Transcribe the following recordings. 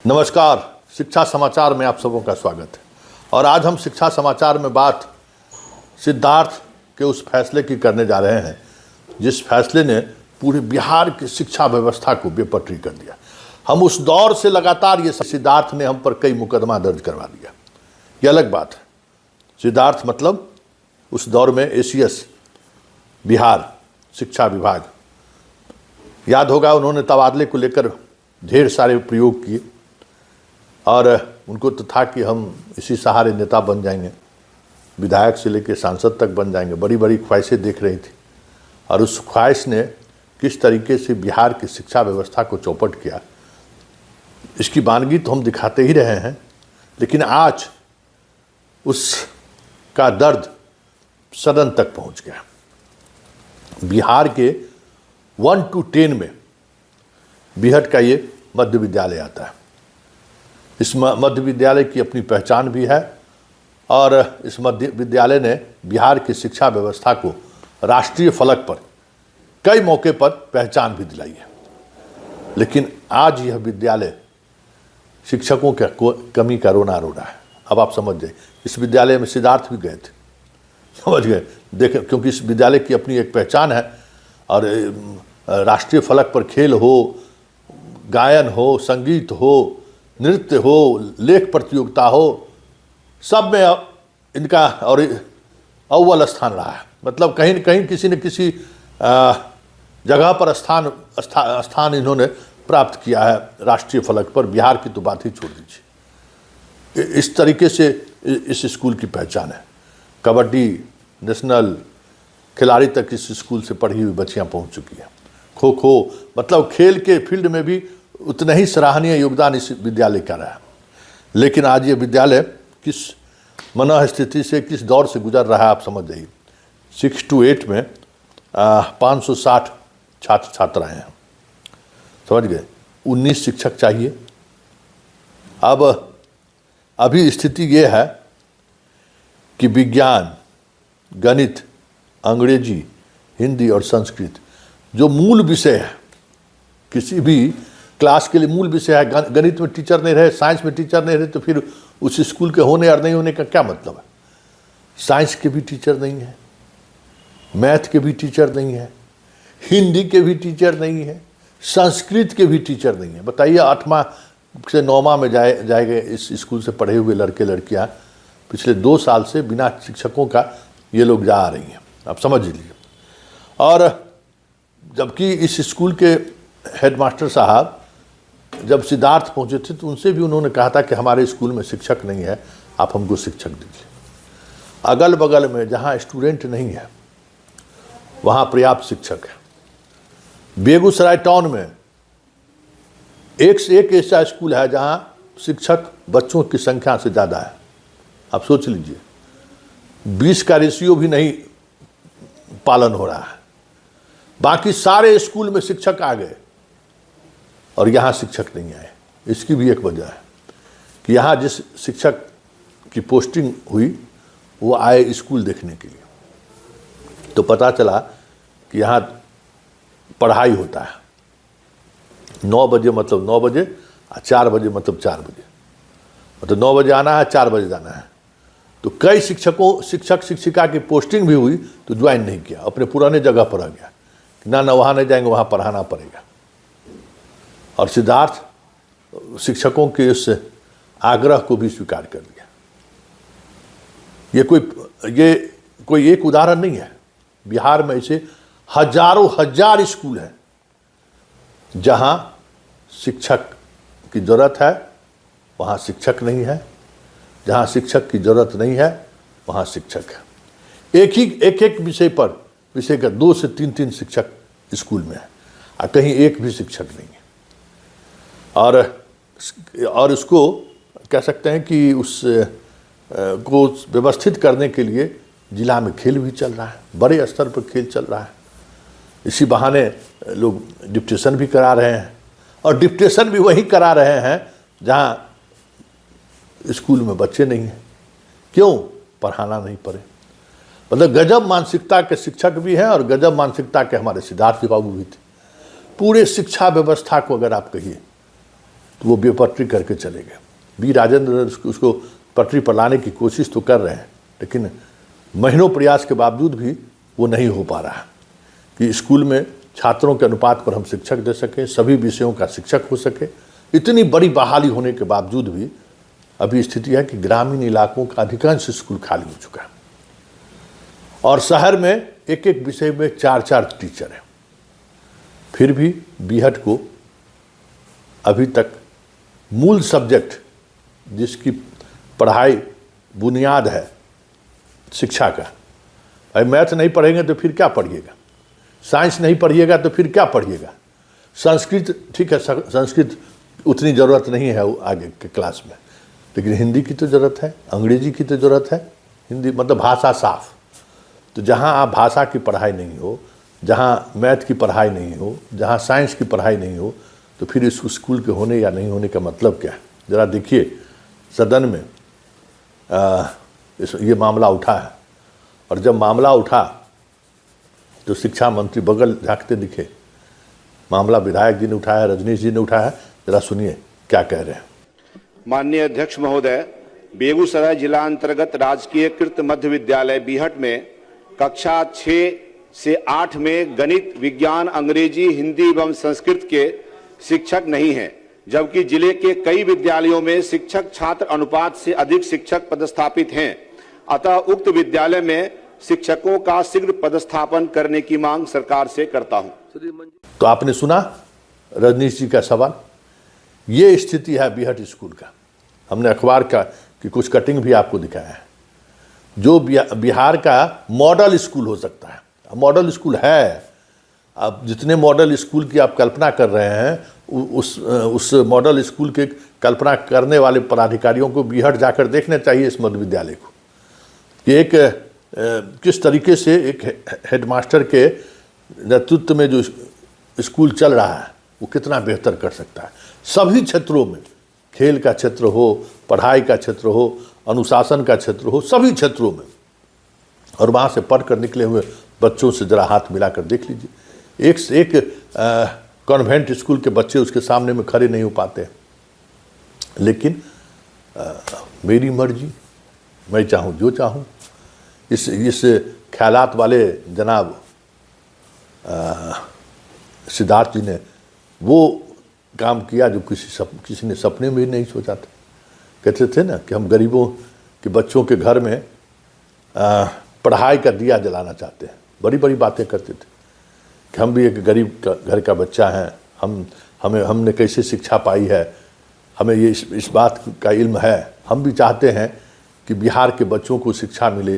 नमस्कार, शिक्षा समाचार में आप सबों का स्वागत है। और आज हम शिक्षा समाचार में बात सिद्धार्थ के उस फैसले की करने जा रहे हैं जिस फैसले ने पूरे बिहार की शिक्षा व्यवस्था को बेपटरी कर दिया। हम उस दौर से लगातार ये सिद्धार्थ ने हम पर कई मुकदमा दर्ज करवा दिया, ये अलग बात है। सिद्धार्थ मतलब उस दौर में एसीएस बिहार शिक्षा विभाग, याद होगा उन्होंने तबादले को लेकर ढेर सारे प्रयोग किए और उनको तो था कि हम इसी सहारे नेता बन जाएंगे, विधायक से लेकर सांसद तक बन जाएंगे। बड़ी बड़ी ख्वाहिशें देख रही थी और उस ख्वाहिश ने किस तरीके से बिहार की शिक्षा व्यवस्था को चौपट किया, इसकी वानगी तो हम दिखाते ही रहे हैं। लेकिन आज उसका दर्द सदन तक पहुंच गया। बिहार के 1 to 10 में बिहट का ये मध्य विद्यालय आता है। इस मध्य विद्यालय की अपनी पहचान भी है और इस मध्य विद्यालय ने बिहार की शिक्षा व्यवस्था को राष्ट्रीय फलक पर कई मौके पर पहचान भी दिलाई है। लेकिन आज यह विद्यालय शिक्षकों के कमी का रोना रो रहा है। अब आप समझ जाइए, इस विद्यालय में सिद्धार्थ भी गए थे, समझ गए, देखें, क्योंकि इस विद्यालय की अपनी एक पहचान है और राष्ट्रीय फलक पर खेल हो, गायन हो, संगीत हो, नृत्य हो, लेख प्रतियोगिता हो, सब में इनका और अव्वल स्थान रहा है। मतलब कहीं न कहीं किसी न किसी जगह पर स्थान इन्होंने प्राप्त किया है राष्ट्रीय फलक पर। बिहार की तो बात ही छोड़ दीजिए। इस तरीके से इस स्कूल की पहचान है। कबड्डी नेशनल खिलाड़ी तक इस स्कूल से पढ़ी हुई बच्चियां पहुंच चुकी हैं। खो खो, मतलब खेल के फील्ड में भी उतना ही सराहनीय योगदान इस विद्यालय का रहा है। लेकिन आज ये विद्यालय किस मनः स्थिति से, किस दौर से गुजर रहा है आप समझ जाइए। 6 to 8 में 560 छात्र छात्राएँ हैं, समझ गए। 19 शिक्षक चाहिए। अब अभी स्थिति ये है कि विज्ञान, गणित, अंग्रेजी, हिंदी और संस्कृत जो मूल विषय है, किसी भी क्लास के लिए मूल विषय है, गणित में टीचर नहीं रहे, साइंस में टीचर नहीं रहे, तो फिर उस स्कूल के होने और नहीं होने का क्या मतलब है। साइंस के भी टीचर नहीं है, मैथ के भी टीचर नहीं है, हिंदी के भी टीचर नहीं है, संस्कृत के भी टीचर नहीं है। बताइए, 8वां से 9वां में जाएंगे इस स्कूल से पढ़े हुए लड़के लड़कियां पिछले 2 साल से बिना शिक्षकों का ये लोग जा आ रही हैं, आप समझ लीजिए। और जबकि इस स्कूल के हेडमास्टर साहब जब सिद्धार्थ पहुंचे थे तो उनसे भी उन्होंने कहा था कि हमारे स्कूल में शिक्षक नहीं है, आप हमको शिक्षक दीजिए। अगल बगल में जहां स्टूडेंट नहीं है वहां पर्याप्त शिक्षक है। बेगूसराय टाउन में एक से एक ऐसा स्कूल है जहां शिक्षक बच्चों की संख्या से ज़्यादा है। आप सोच लीजिए, 20 का रेशियो भी नहीं पालन हो रहा है। बाकी सारे स्कूल में शिक्षक आ गए और यहाँ शिक्षक नहीं आए। इसकी भी एक वजह है कि यहाँ जिस शिक्षक की पोस्टिंग हुई वो आए स्कूल देखने के लिए, तो पता चला कि यहाँ पढ़ाई होता है 9 बजे मतलब 9 बजे और 4 बजे मतलब 4 बजे, मतलब 9 बजे आना है, 4 बजे जाना है। तो कई शिक्षक शिक्षिका की पोस्टिंग भी हुई तो ज्वाइन नहीं किया, अपने पुराने जगह पर आ गया कि ना वहाँ नहीं जाएंगे, वहाँ पढ़ाना पड़ेगा। और सिद्धार्थ शिक्षकों के इस आग्रह को भी स्वीकार कर लिया। ये कोई एक उदाहरण नहीं है। बिहार में ऐसे हजारों हजार स्कूल हैं जहाँ शिक्षक की ज़रूरत है, वहाँ शिक्षक नहीं है। जहाँ शिक्षक की ज़रूरत नहीं है वहाँ शिक्षक है। एक विषय का 2 से 3 शिक्षक स्कूल में है और कहीं एक भी शिक्षक नहीं है। और इसको कह सकते हैं कि उस को व्यवस्थित करने के लिए जिला में खेल भी चल रहा है, बड़े स्तर पर खेल चल रहा है। इसी बहाने लोग डिप्टेशन भी करा रहे हैं और डिप्टेशन भी वही करा रहे हैं जहाँ स्कूल में बच्चे नहीं हैं। क्यों? पढ़ाना नहीं पड़े। मतलब गजब मानसिकता के शिक्षक भी हैं और गजब मानसिकता के हमारे सिद्धार्थ बाबू भी थे। पूरे शिक्षा व्यवस्था को अगर आप कहिए तो वो बेपटरी करके चले गए। बी राजेंद्र उसको पटरी पर लाने की कोशिश तो कर रहे हैं, लेकिन महीनों प्रयास के बावजूद भी वो नहीं हो पा रहा है कि स्कूल में छात्रों के अनुपात पर हम शिक्षक दे सकें, सभी विषयों का शिक्षक हो सके। इतनी बड़ी बहाली होने के बावजूद भी अभी स्थिति है कि ग्रामीण इलाकों का अधिकांश स्कूल खाली हो चुका है और शहर में एक एक विषय में 4-4 टीचर हैं। फिर भी बीहट को अभी तक मूल सब्जेक्ट जिसकी पढ़ाई बुनियाद है शिक्षा का, भाई मैथ नहीं पढ़ेंगे तो फिर क्या पढ़िएगा, साइंस नहीं पढ़िएगा तो फिर क्या पढ़िएगा। संस्कृत ठीक है, संस्कृत उतनी ज़रूरत नहीं है आगे के क्लास में, लेकिन हिंदी की तो ज़रूरत है, अंग्रेजी की तो ज़रूरत है। हिंदी मतलब भाषा साफ। तो जहाँ आप भाषा की पढ़ाई नहीं हो, जहाँ मैथ की पढ़ाई नहीं हो, जहाँ साइंस की पढ़ाई नहीं हो, तो फिर इस स्कूल के होने या नहीं होने का मतलब क्या है। ज़रा देखिए सदन में ये मामला उठा है, और जब मामला उठा तो शिक्षा मंत्री बगल झांकते दिखे। मामला विधायक जी ने उठाया, रजनीश जी ने उठाया। जरा सुनिए क्या कह रहे हैं। माननीय अध्यक्ष महोदय, बेगूसराय जिला अंतर्गत राजकीय कृत मध्य विद्यालय बीहट में कक्षा 6 से 8 में गणित, विज्ञान, अंग्रेजी, हिंदी एवं संस्कृत के शिक्षक नहीं हैं, जबकि जिले के कई विद्यालयों में शिक्षक छात्र अनुपात से अधिक शिक्षक पदस्थापित हैं। अतः उक्त विद्यालय में शिक्षकों का शीघ्र पदस्थापन करने की मांग सरकार से करता हूं। तो आपने सुना रजनीश जी का सवाल। ये स्थिति है बीहट स्कूल का। हमने अखबार का की कुछ कटिंग भी आपको दिखाया है। जो बिहार का मॉडल स्कूल हो सकता है, मॉडल स्कूल है। अब जितने मॉडल स्कूल की आप कल्पना कर रहे हैं, उस मॉडल स्कूल के कल्पना करने वाले पदाधिकारियों को बीहट जाकर देखना चाहिए इस मध्य विद्यालय को कि एक किस तरीके से एक हेडमास्टर के नेतृत्व में जो स्कूल चल रहा है वो कितना बेहतर कर सकता है। सभी क्षेत्रों में, खेल का क्षेत्र हो, पढ़ाई का क्षेत्र हो, अनुशासन का क्षेत्र हो, सभी क्षेत्रों में। और वहाँ से पढ़कर निकले हुए बच्चों से ज़रा हाथ मिलाकर देख लीजिए। एक से एक कॉन्वेंट स्कूल के बच्चे उसके सामने में खड़े नहीं हो पाते। लेकिन मेरी मर्जी, मैं चाहूँ जो चाहूँ। इस ख्यालात वाले जनाब सिद्धार्थ जी ने वो काम किया जो किसी ने सपने में ही नहीं सोचा था। कहते थे ना कि हम गरीबों के बच्चों के घर में पढ़ाई का दिया जलाना चाहते हैं। बड़ी बड़ी बातें करते थे कि हम भी एक गरीब घर का बच्चा हैं, हमने कैसे शिक्षा पाई है, हमें ये इस बात का इल्म है। हम भी चाहते हैं कि बिहार के बच्चों को शिक्षा मिले,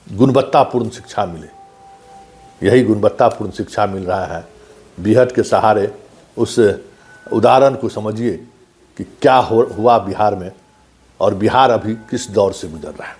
गुणवत्तापूर्ण शिक्षा मिले। यही गुणवत्तापूर्ण शिक्षा मिल रहा है। बीहट के सहारे उस उदाहरण को समझिए कि क्या हुआ बिहार में, और बिहार अभी किस दौर से गुजर रहा है।